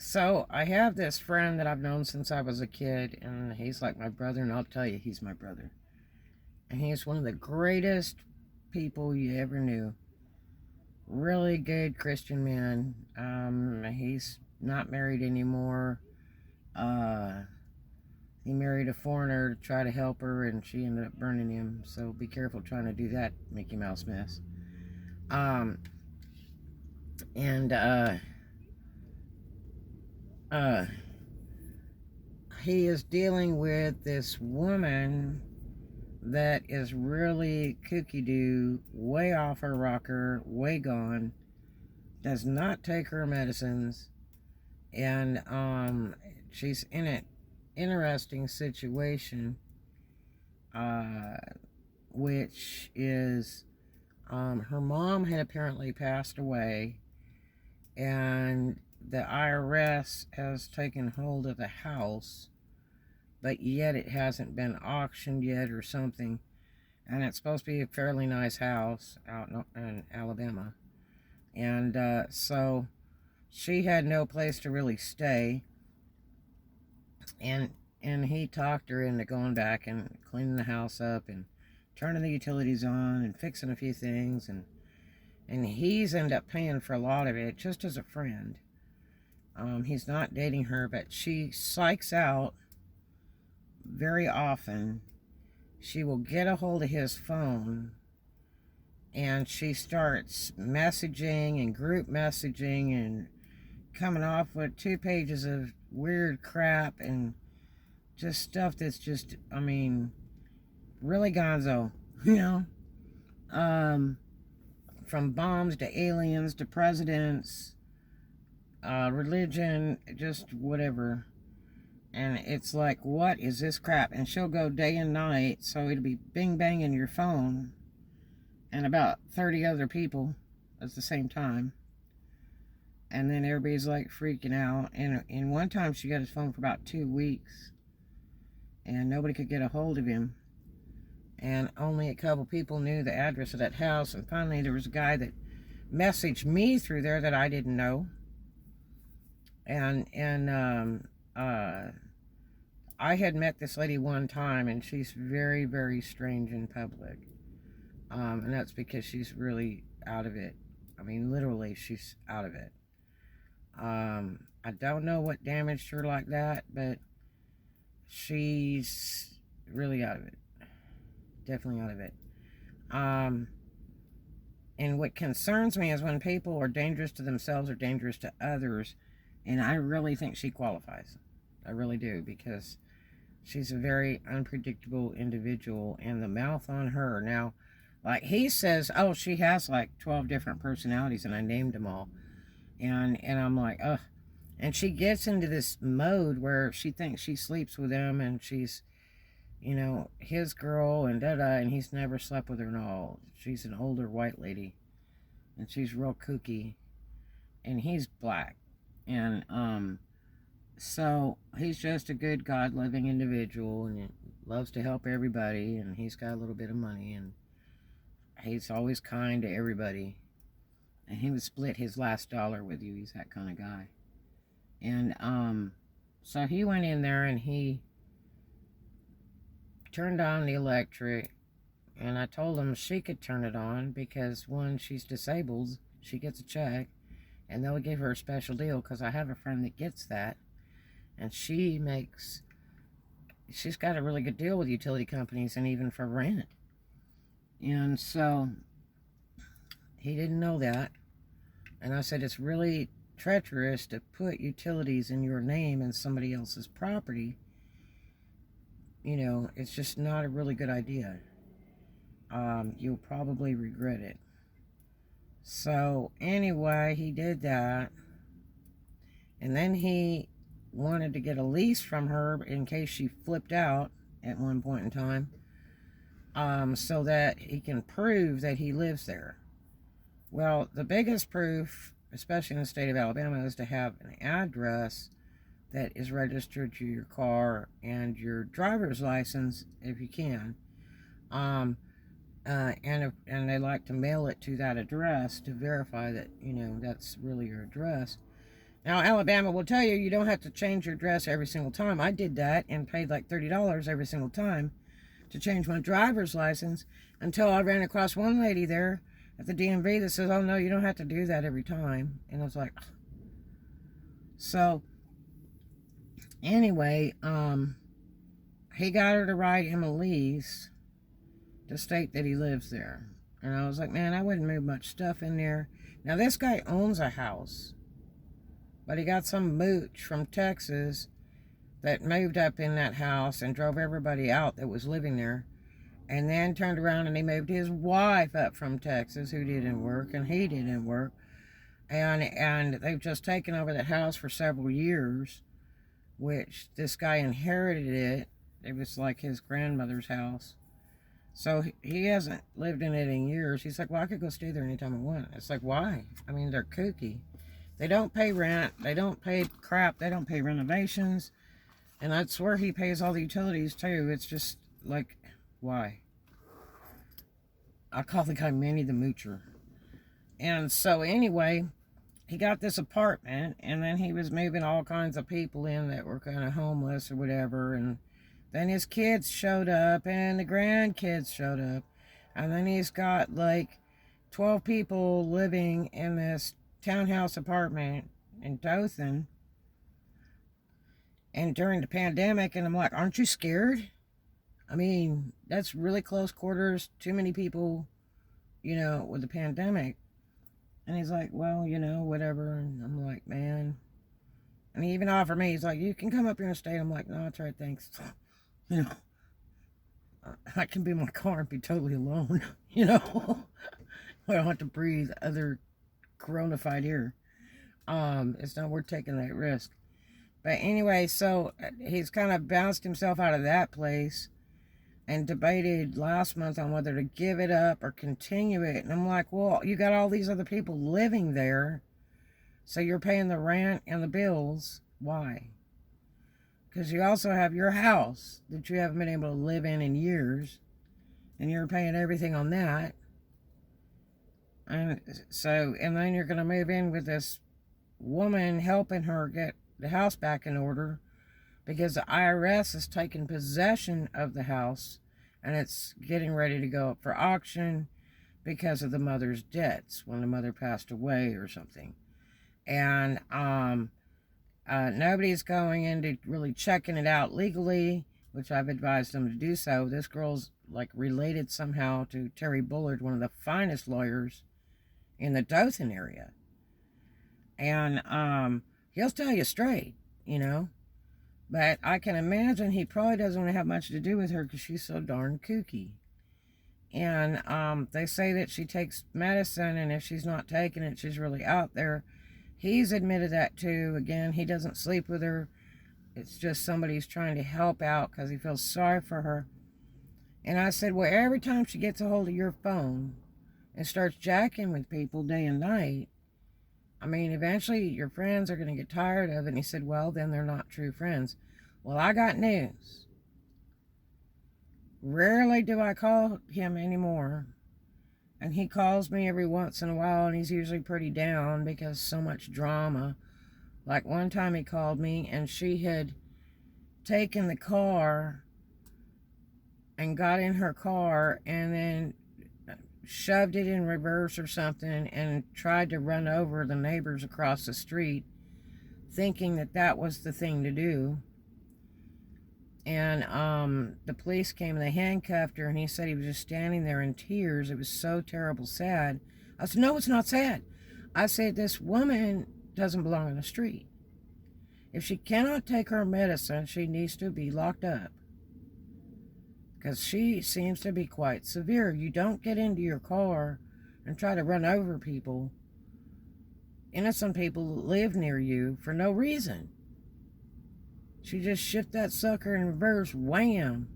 So I have this friend that I've known since I was a kid, and he's like my brother, and I'll tell you, he's my brother. And he's one of the greatest people you ever knew. Really good Christian man. He's not married anymore. Uh, he married a foreigner to try to help her, and she ended up burning him. So be careful trying to do that Mickey Mouse mess. Um, and uh, he is dealing with this woman that is really kooky doo, way off her rocker, way gone, does not take her medicines, and she's in an interesting situation, uh, which is her mom had apparently passed away, and the IRS has taken hold of the house, but yet it hasn't been auctioned yet or something. And it's supposed to be a fairly nice house out in Alabama. And so she had no place to really stay. And he talked her into going back and cleaning the house up and turning the utilities on and fixing a few things. And he's ended up paying for a lot of it just as a friend. He's not dating her, but she psychs out very often. She will get a hold of his phone, and she starts messaging and group messaging and coming off with 2 pages of weird crap and just stuff that's just, I mean, really gonzo, you know? From bombs to aliens to presidents, religion, just whatever. And it's like, what is this crap? And she'll go day and night, so it'll be bing bang in your phone and about 30 other people at the same time. And then everybody's like freaking out. And one time she got his phone for about 2 weeks, and nobody could get a hold of him. And only a couple people knew the address of that house. And finally there was a guy that messaged me through there that I didn't know. And I had met this lady one time, and she's very, very strange in public. And that's because she's really out of it. I mean, literally, she's out of it. I don't know what damaged her like that, but she's really out of it. Definitely out of it. And what concerns me is when people are dangerous to themselves or dangerous to others, and I really think she qualifies. I really do, because she's a very unpredictable individual, and the mouth on her. Now, like he says, oh, she has like 12 different personalities, and I named them all. And I'm like, ugh. And she gets into this mode where she thinks she sleeps with him, and she's, his girl, and da-da, and he's never slept with her and all. She's an older white lady, and she's real kooky, and he's black. And, so he's just a good, God-loving individual, and loves to help everybody, and he's got a little bit of money, and he's always kind to everybody, and he would split his last dollar with you. He's that kind of guy. And so he went in there and he turned on the electric, and I told him she could turn it on because when she's disabled, she gets a check, and they'll give her a special deal, because I have a friend that gets that, and she's got a really good deal with utility companies and even for rent. And so he didn't know that. And I said, it's really treacherous to put utilities in your name and somebody else's property. It's just not a really good idea. You'll probably regret it. So anyway, he did that. And then he wanted to get a lease from her in case she flipped out at one point in time, so that he can prove that he lives there. Well, the biggest proof, especially in the state of Alabama, is to have an address that is registered to your car and your driver's license, if you can. And they like to mail it to that address to verify that, that's really your address. Now, Alabama will tell you don't have to change your address every single time. I did that and paid like $30 every single time to change my driver's license until I ran across one lady there at the DMV that says, oh, no, you don't have to do that every time. And I was like, so anyway, he got her to write him a lease to state that he lives there. And I was like, man, I wouldn't move much stuff in there. Now, this guy owns a house, but he got some mooch from Texas that moved up in that house and drove everybody out that was living there. And then turned around and he moved his wife up from Texas, who didn't work, and he didn't work. And they've just taken over the house for several years, which this guy inherited it. It was like his grandmother's house. So he hasn't lived in it in years. He's like, well, I could go stay there anytime I want. It's like, why? I mean, they're kooky. They don't pay rent. They don't pay crap. They don't pay renovations. And I swear he pays all the utilities too. It's just like, why? I call the guy Manny the Moocher. And so anyway, he got this apartment, and then he was moving all kinds of people in that were kind of homeless or whatever. And then his kids showed up, and the grandkids showed up. And then he's got like 12 people living in this townhouse apartment in Dothan. And during the pandemic, and I'm like, aren't you scared? I mean, that's really close quarters, too many people, you know, with the pandemic. And he's like, well, you know, whatever. And I'm like, man. And he even offered me, he's like, you can come up here and stay. I'm like, no, that's right, thanks. You know, I can be in my car and be totally alone, you know. I don't have to breathe other coronafied air. It's not worth taking that risk. But anyway, so he's kind of bounced himself out of that place and debated last month on whether to give it up or continue it. And I'm like, well, you got all these other people living there, so you're paying the rent and the bills. Why? Because you also have your house that you haven't been able to live in years, and you're paying everything on that. And so, and then you're going to move in with this woman helping her get the house back in order because the IRS has taken possession of the house and it's getting ready to go up for auction because of the mother's debts when the mother passed away or something. And nobody's going into really checking it out legally, which I've advised them to do so. This girl's like related somehow to Terry Bullard, one of the finest lawyers in the Dothan area. And he'll tell you straight, you know. But I can imagine he probably doesn't want to have much to do with her because she's so darn kooky. And they say that she takes medicine, and if she's not taking it, she's really out there. He's admitted that too. Again, he doesn't sleep with her. It's just somebody's trying to help out because he feels sorry for her. And I said, well, every time she gets a hold of your phone and starts jacking with people day and night, I mean, eventually your friends are going to get tired of it. And he said, well, then they're not true friends. Well, I got news. Rarely do I call him anymore. And he calls me every once in a while, and he's usually pretty down because so much drama. Like one time he called me, and she had taken the car and got in her car and then shoved it in reverse or something and tried to run over the neighbors across the street, thinking that that was the thing to do. And the police came and they handcuffed her, and he said he was just standing there in tears. It was so terrible, sad. I said, no, it's not sad. I said, this woman doesn't belong on the street. If she cannot take her medicine, she needs to be locked up. Because she seems to be quite severe. You don't get into your car and try to run over people, innocent people that live near you, for no reason. She just shift that sucker in reverse, wham,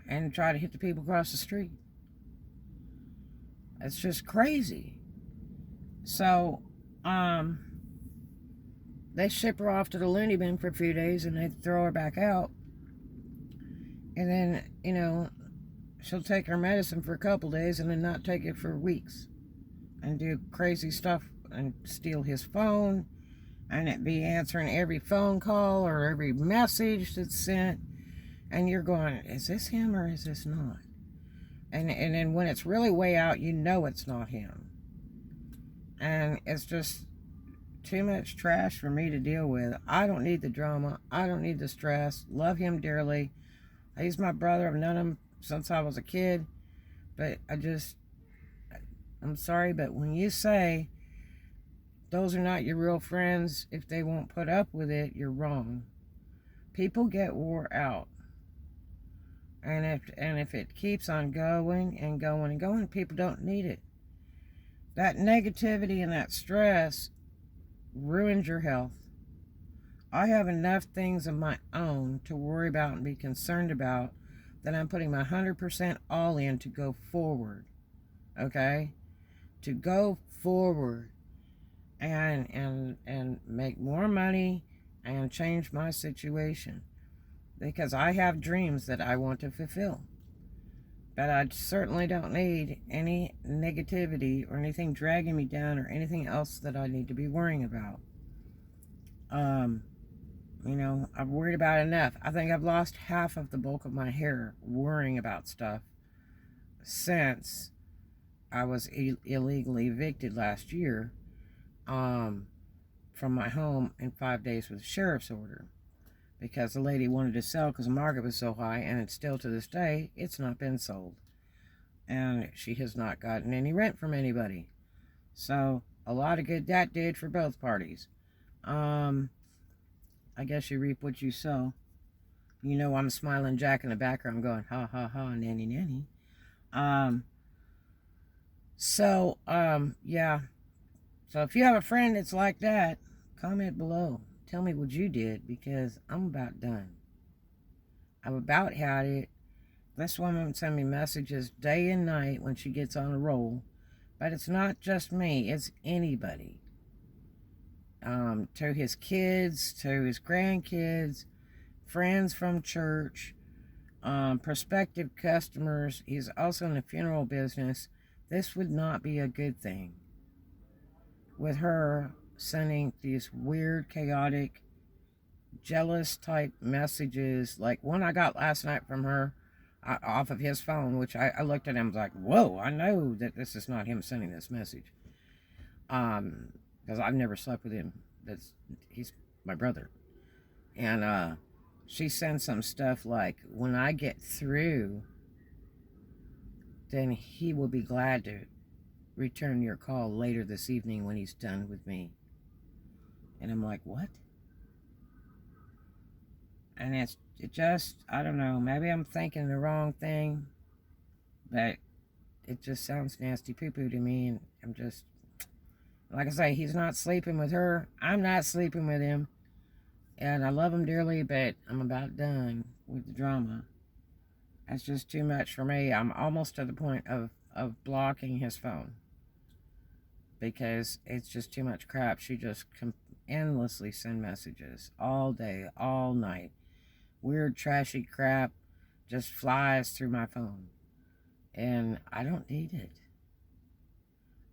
and try to hit the people across the street. It's just crazy. So, they ship her off to the loony bin for a few days, and they throw her back out. And then, you know, she'll take her medicine for a couple days and then not take it for weeks. And do crazy stuff and steal his phone and it be answering every phone call or every message that's sent, and you're going, is this him or is this not? And then when it's really way out, you know it's not him. And it's just too much trash for me to deal with. I don't need the drama. I don't need the stress. Love him dearly. He's my brother. I've known him since I was a kid. But I'm sorry, but when you say those are not your real friends, if they won't put up with it, you're wrong. People get wore out. And if it keeps on going and going and going, people don't need it. That negativity and that stress ruins your health. I have enough things of my own to worry about and be concerned about that I'm putting my 100% all in to go forward. Okay? To go forward and make more money and change my situation. Because I have dreams that I want to fulfill. But I certainly don't need any negativity or anything dragging me down or anything else that I need to be worrying about. I've worried about enough. I think I've lost half of the bulk of my hair worrying about stuff since I was illegally evicted last year from my home in 5 days with a sheriff's order. Because the lady wanted to sell because the market was so high, and it's still to this day, it's not been sold. And she has not gotten any rent from anybody. So, a lot of good that did for both parties. I guess you reap what you sow. I'm smiling Jack in the background going, ha ha ha, nanny nanny. Yeah. So if you have a friend that's like that, comment below. Tell me what you did, because I'm about done. I've about had it. This woman sends me messages day and night when she gets on a roll. But it's not just me, it's anybody. To his kids, to his grandkids, friends from church, prospective customers. He's also in the funeral business. This would not be a good thing. With her sending these weird, chaotic, jealous type messages, like one I got last night from her off of his phone, which I looked at him and was like, whoa, I know that this is not him sending this message. Because I've never slept with him. He's my brother. And she sends some stuff like, when I get through, then he will be glad to return your call later this evening when he's done with me. And I'm like, what? And it just, I don't know, maybe I'm thinking the wrong thing, but it just sounds nasty poo-poo to me, and I'm just, like I say, he's not sleeping with her, I'm not sleeping with him, and I love him dearly, but I'm about done with the drama. That's just too much for me. I'm almost to the point of blocking his phone, because it's just too much crap. She just endlessly send messages all day, all night. Weird, trashy crap just flies through my phone. And I don't need it.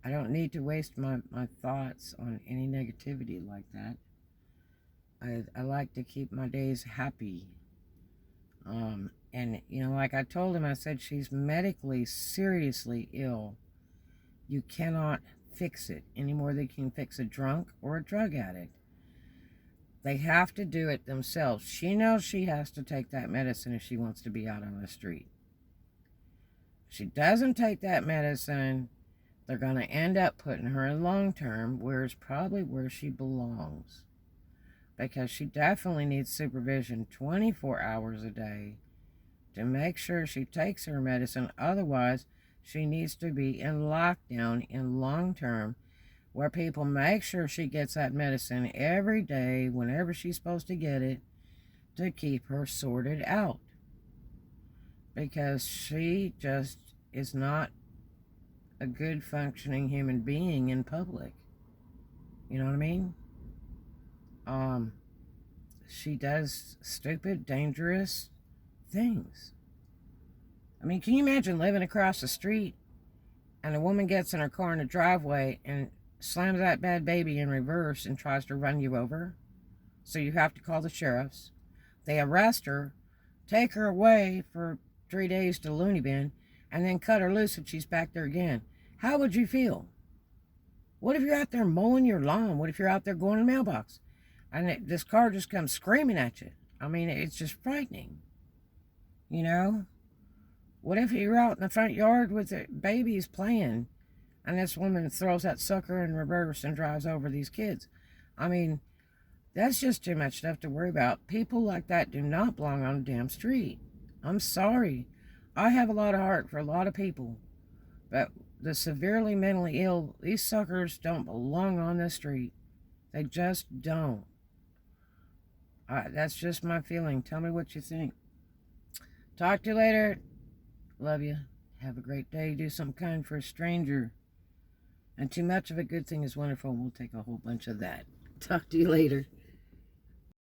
I don't need to waste my thoughts on any negativity like that. I like to keep my days happy. And, like I told him, I said, she's medically seriously ill. You cannot fix it any more than you can fix a drunk or a drug addict. They have to do it themselves. She knows she has to take that medicine if she wants to be out on the street. If she doesn't take that medicine, they're going to end up putting her in long term, probably where she belongs. Because she definitely needs supervision 24 hours a day to make sure she takes her medicine. Otherwise, she needs to be in lockdown in long term, where people make sure she gets that medicine every day whenever she's supposed to get it, to keep her sorted out. Because she just is not a good functioning human being in public. You know what I mean? She does stupid, dangerous things. I mean, can you imagine living across the street and a woman gets in her car in the driveway and slams that bad baby in reverse and tries to run you over. So you have to call the sheriffs. They arrest her, take her away for 3 days to the loony bin, and then cut her loose if she's back there again. How would you feel? What if you're out there mowing your lawn? What if you're out there going to the mailbox and this car just comes screaming at you? I mean, it's just frightening. You know? What if you're out in the front yard with the babies playing and this woman throws that sucker in reverse and drives over these kids? I mean, that's just too much stuff to worry about. People like that do not belong on a damn street. I'm sorry. I have a lot of heart for a lot of people. But the severely mentally ill, these suckers don't belong on the street. They just don't. That's just my feeling. Tell me what you think. Talk to you later. Love you. Have a great day. Do something kind for a stranger. And too much of a good thing is wonderful. We'll take a whole bunch of that. Talk to you later.